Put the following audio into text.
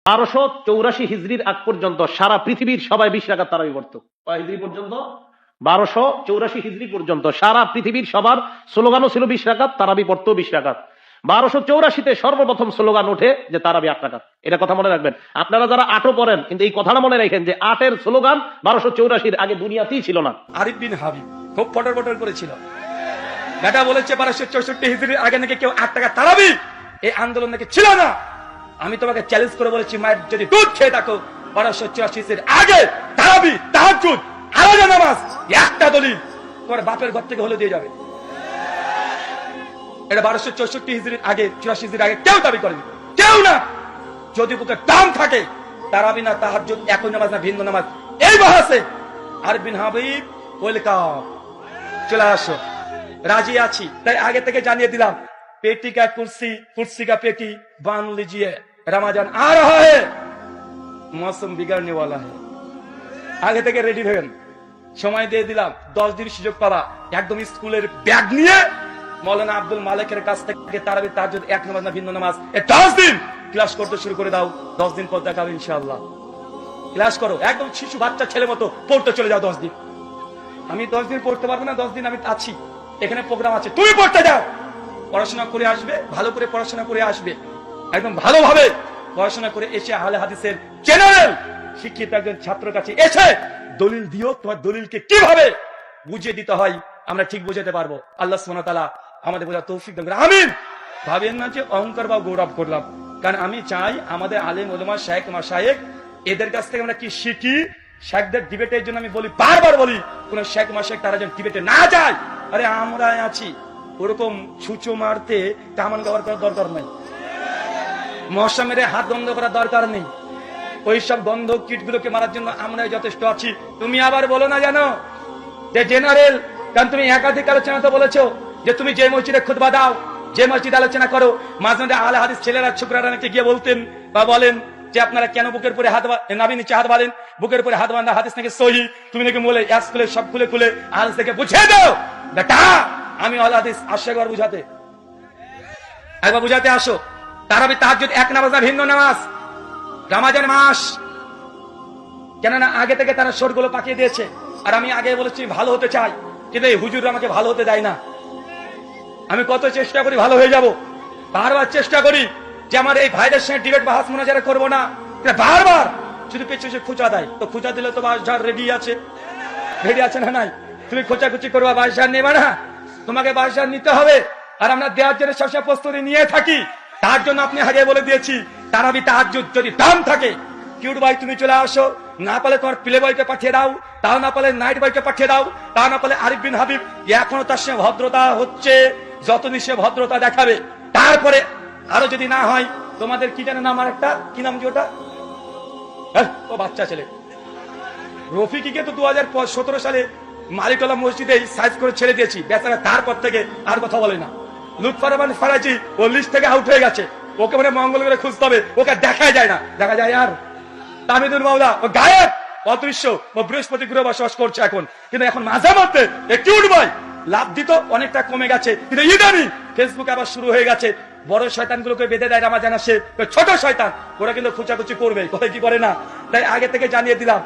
1284 হিজরির আগ পর্যন্ত সারা পৃথিবীর সবাই 20 রাকাত তারাবি পড়তো। হিজরি পর্যন্ত 1284 হিজরি পর্যন্ত সারা পৃথিবীর সবার স্লোগানও ছিল 20 রাকাত, তারাবি পড়তো 20 রাকাত। 1284-তে সর্বপ্রথম স্লোগান ওঠে যে তারাবি 8 রাকাত। এটা কথা মনে রাখবেন। আপনারা যারা 8ও পড়েন, কিন্তু এই কথাটা মনে রাখেন যে 8-এর স্লোগান 1284-র আগে দুনিয়াতেই ছিল না। আরিফ বিন হাবিব খুব পটর পটর করেছিল। বেটা বলেছে 1264 হিজরির আগে নাকি কেউ 8 টাকা তারাবি, এই আন্দোলন নাকি ছিল না। আমি তোমাকে চ্যালেঞ্জ করে বলেছি, মায়ের যদি দুধ খেয়ে থাকো 1284 হিজরির আগে তারাবি, তাহাজ্জুদ, আলাদা নামাজ, একটা দলিল তোমার বাপের ঘর থেকে হলে দিয়ে যাবে। এটা 1264 হিজরির আগে, 84 হিজরির আগে কেউ দাবি করেনি, কেউ না। যদি বুকে দাম থাকে, তারাবি না তাহাজ্জুদ, একই নামাজ না ভিন্ন নামাজ, এই বাহাসে আরিফ বিন হাবিব ওয়েলকাম, চলে আসো, রাজি আছি। তাই আগে থেকে জানিয়ে দিলাম, पेटी का कुर्सी, कुर्सी का पेटी बांध लीजिए, रमजान आ रहा है, मौसम बिगड़ने वाला है। আগে থেকে রেডি হবেন। সময় দিয়ে দিলাম 10 দিন সুযোগ পাবা, একদম স্কুলের ব্যাগ নিয়ে মৌলানা আব্দুল মালিকের কাছ থেকে তারাবি, তাহাজ্জুদ, এক নামাজ না ভিন্ন নামাজ, 10 দিন ক্লাস করতে শুরু করে দাও। 10 দিন পর দেখাবে ইনশাআল্লাহ। ক্লাস করো, একদম শিশু বাচ্চা ছেলে মতো পড়তে চলে যাও 10 দিন। আমি 10 দিন পড়তে পারবো না, 10 দিন আমি আছি, এখানে প্রোগ্রাম আছে, তুমি পড়তে যাও। পড়াশোনা করে আসবে, ভালো করে পড়াশোনা করে আসবে, একদম ভালোভাবে পড়াশোনা করে এসে আহলে হাদিসের জেনারেল শিক্ষিত একজন ছাত্রের কাছে এসে দলিল দিও, তোমার দলিলকে কিভাবে বুঝিয়ে দিতে হয় আমরা ঠিক বুঝাতে পারবো। আল্লাহ সুবহানাহু ওয়া তাআলা আমাদের বোঝার তৌফিক দান করুন, আমিন। ভাবেন না যে অহংকার বা গৌরব করলাম, কারণ আমি চাই আমাদের আলেম ওলামা শায়েখ মাশায়েখ এদের কাছ থেকে আমরা কি শিখি। শেখদের ডিবেটের জন্য আমি বলি, বারবার বলি, কোন শেখ মাশায়েখ তারা যেন ডিবেটে না যায়। আরে আমরা আছি, ওরকম ছুঁচো মারতে কামান ব্যবহার করার দরকার নেই, মশা মেরে হাত বন্ধ করার দরকার নেই। ওইসব গন্ধ কীট গুলোকে মারার জন্য আমরা যথেষ্ট আছি। তুমি আবার বলো না জানো যে জেনারেল, কারণ তুমি একাধিক আলোচনাতে বলেছো যে তুমি যে মসজিদে খুতবা দাও, যে মসজিদ আলোচনা করো, মাঝে মাঝে আহলে হাদিস ছেলেরা ছোকরারা নাকি গিয়ে বলতেন বা বলেন যে আপনারা কেন বুকের উপরে হাত, নাভি নিচে হাত বাঁধেন, বুকের উপরে হাত বাঁধা হাদিস নাকি সহি। তুমি নাকি বলে স্কুলে সব খুলে খুলে হাদিস থেকে বুঝিয়ে দাও। বেটা আমি আহলে হাদিস আসো, একবার বুঝাতে, একবার বুঝাতে আসো। তারাবি তাহাজ্জুদ এক নামাজ না ভিন্ন নামাজ, রমজান মাস, কেননা আগে থেকে তারা শোরগুলো পাকিয়ে দিয়েছে। আর আমি আগে বলেছি ভালো হতে চাই, কিন্তু এই হুজুর আমাকে ভালো হতে দেয় না। আমি কত চেষ্টা করি ভালো হয়ে যাব, বারবার চেষ্টা করি যে আমার এই ভাইদের সঙ্গে ডিবেট বাহাস মোনাজারা করবো না, বারবার শুধু পেছনে খুঁচা দেয়। তো খুঁচা দিলে তো বাসঝাড় রেডি আছে, রেডি আছে না নাই? তুমি খোঁচাখুচি করবা, বাসঝাড় নেবা না, তোমাকে বাসঝাড় নিতে হবে। আর আমরা দেওয়ার জন্য সবসময় প্রস্তুতি নিয়ে থাকি। তার জন্য আপনি আগে বলে দিয়েছি, তারাবি তাহাজ্জুদ যদি দাম থাকে, কিউট ভাই তুমি চলে আসো, না পালে তোমার প্লে বয়কে পাঠিয়ে দাও, তাও না পালে নাইট বয়কে পাঠিয়ে দাও, তাও না পালে আরিফ বিন হাবিব, এখনো তার সঙ্গে ভদ্রতা হচ্ছে, যতদিন সে ভদ্রতা দেখাবে। তারপরে আরো যদি না হয়, তোমাদের কি জানে নাম, আর একটা কি নাম, কি ওটা, ও বাচ্চা ছেলে রফিকিকে তো 2017 সালে মালিকলা মসজিদে সাইজ করে ছেড়ে দিয়েছি, বেচারা তারপর থেকে আর কথা বলে না। লুৎফর রহমান ফারাজি ও লিস্ট থেকে আউট হয়ে গেছে, ওকে মানে মঙ্গল করে খুঁজতে হবে, ওকে দেখা যায় না, দেখা যায় আর তামিদুল মাওলা ও গায়েব, অদৃশ্য, ও বৃহস্পতি গ্রহে বসবাস করছে এখন। কিন্তু এখন মাঝে মধ্যে একটু উঠবাই লাভ দিত, অনেকটা কমে গেছে, কিন্তু ইদানিং ফেসবুকে আবার শুরু হয়ে গেছে। বড় শয়তান গুলোকে বেঁধে দেয় রমজান আসে, ছোট শয়তান ওরা কিন্তু খুচাখুচি করবে, করে কি করে না। তাই আগে থেকে জানিয়ে দিলাম,